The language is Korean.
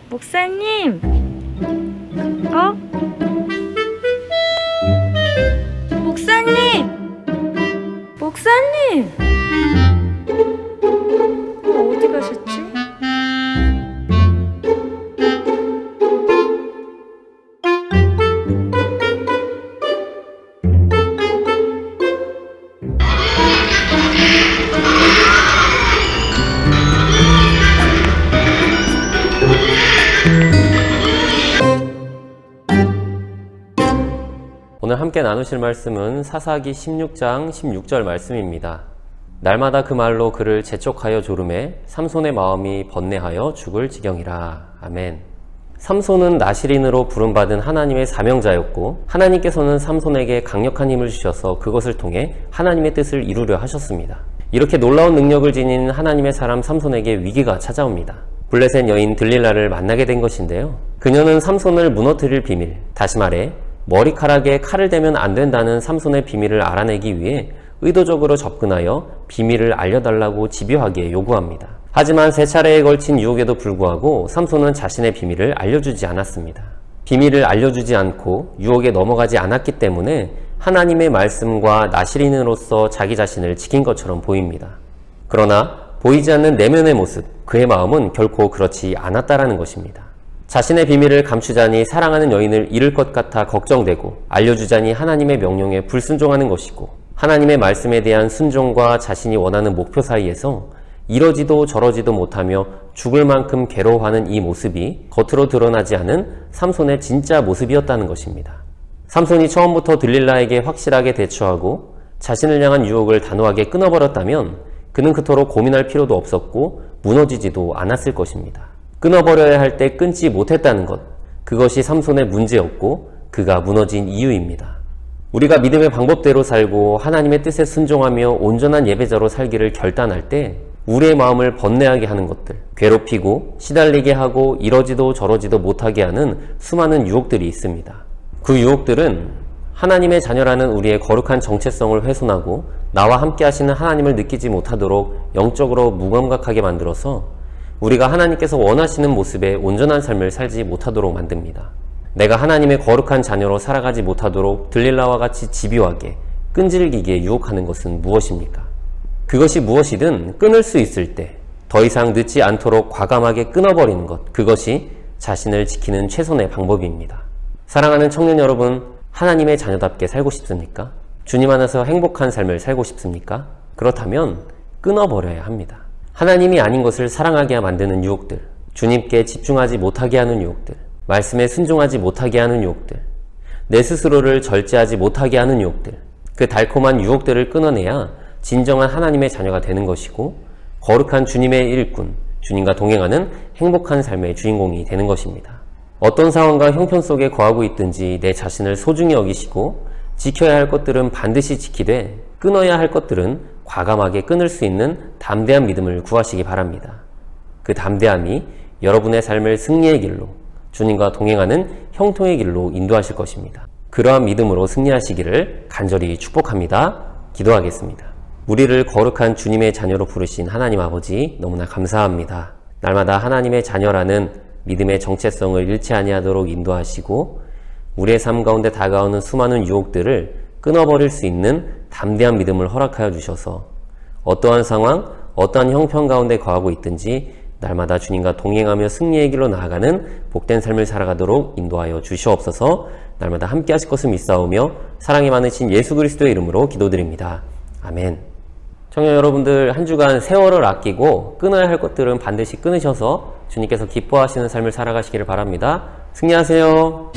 목사님! 어? 목사님! 목사님! 어디 가셨지? 오늘 함께 나누실 말씀은 사사기 16장 16절 말씀입니다. 날마다 그 말로 그를 재촉하여 조르매 삼손의 마음이 번뇌하여 죽을 지경이라. 아멘. 삼손은 나실인으로 부름받은 하나님의 사명자였고, 하나님께서는 삼손에게 강력한 힘을 주셔서 그것을 통해 하나님의 뜻을 이루려 하셨습니다. 이렇게 놀라운 능력을 지닌 하나님의 사람 삼손에게 위기가 찾아옵니다. 블레셋 여인 들릴라를 만나게 된 것인데요. 그녀는 삼손을 무너뜨릴 비밀, 다시 말해 머리카락에 칼을 대면 안 된다는 삼손의 비밀을 알아내기 위해 의도적으로 접근하여 비밀을 알려달라고 집요하게 요구합니다. 하지만 세 차례에 걸친 유혹에도 불구하고 삼손은 자신의 비밀을 알려주지 않았습니다. 비밀을 알려주지 않고 유혹에 넘어가지 않았기 때문에 하나님의 말씀과 나실인으로서 자기 자신을 지킨 것처럼 보입니다. 그러나 보이지 않는 내면의 모습, 그의 마음은 결코 그렇지 않았다라는 것입니다. 자신의 비밀을 감추자니 사랑하는 여인을 잃을 것 같아 걱정되고, 알려주자니 하나님의 명령에 불순종하는 것이고, 하나님의 말씀에 대한 순종과 자신이 원하는 목표 사이에서 이러지도 저러지도 못하며 죽을 만큼 괴로워하는 이 모습이 겉으로 드러나지 않은 삼손의 진짜 모습이었다는 것입니다. 삼손이 처음부터 들릴라에게 확실하게 대처하고 자신을 향한 유혹을 단호하게 끊어버렸다면 그는 그토록 고민할 필요도 없었고 무너지지도 않았을 것입니다. 끊어버려야 할 때 끊지 못했다는 것, 그것이 삼손의 문제였고 그가 무너진 이유입니다. 우리가 믿음의 방법대로 살고 하나님의 뜻에 순종하며 온전한 예배자로 살기를 결단할 때 우리의 마음을 번뇌하게 하는 것들, 괴롭히고 시달리게 하고 이러지도 저러지도 못하게 하는 수많은 유혹들이 있습니다. 그 유혹들은 하나님의 자녀라는 우리의 거룩한 정체성을 훼손하고 나와 함께 하시는 하나님을 느끼지 못하도록 영적으로 무감각하게 만들어서 우리가 하나님께서 원하시는 모습의 온전한 삶을 살지 못하도록 만듭니다. 내가 하나님의 거룩한 자녀로 살아가지 못하도록 들릴라와 같이 집요하게 끈질기게 유혹하는 것은 무엇입니까? 그것이 무엇이든 끊을 수 있을 때 더 이상 늦지 않도록 과감하게 끊어버리는 것, 그것이 자신을 지키는 최선의 방법입니다. 사랑하는 청년 여러분, 하나님의 자녀답게 살고 싶습니까? 주님 안에서 행복한 삶을 살고 싶습니까? 그렇다면 끊어버려야 합니다. 하나님이 아닌 것을 사랑하게 만드는 유혹들, 주님께 집중하지 못하게 하는 유혹들, 말씀에 순종하지 못하게 하는 유혹들, 내 스스로를 절제하지 못하게 하는 유혹들, 그 달콤한 유혹들을 끊어내야 진정한 하나님의 자녀가 되는 것이고 거룩한 주님의 일꾼, 주님과 동행하는 행복한 삶의 주인공이 되는 것입니다. 어떤 상황과 형편 속에 거하고 있든지 내 자신을 소중히 여기시고 지켜야 할 것들은 반드시 지키되 끊어야 할 것들은 과감하게 끊을 수 있는 담대한 믿음을 구하시기 바랍니다. 그 담대함이 여러분의 삶을 승리의 길로, 주님과 동행하는 형통의 길로 인도하실 것입니다. 그러한 믿음으로 승리하시기를 간절히 축복합니다. 기도하겠습니다. 우리를 거룩한 주님의 자녀로 부르신 하나님 아버지, 너무나 감사합니다. 날마다 하나님의 자녀라는 믿음의 정체성을 잃지 아니하도록 인도하시고 우리의 삶 가운데 다가오는 수많은 유혹들을 끊어버릴 수 있는 담대한 믿음을 허락하여 주셔서 어떠한 상황, 어떠한 형편 가운데 거하고 있든지 날마다 주님과 동행하며 승리의 길로 나아가는 복된 삶을 살아가도록 인도하여 주시옵소서. 날마다 함께 하실 것을 믿사오며 사랑이 많으신 예수 그리스도의 이름으로 기도드립니다. 아멘. 청년 여러분들, 한 주간 세월을 아끼고 끊어야 할 것들은 반드시 끊으셔서 주님께서 기뻐하시는 삶을 살아가시기를 바랍니다. 승리하세요.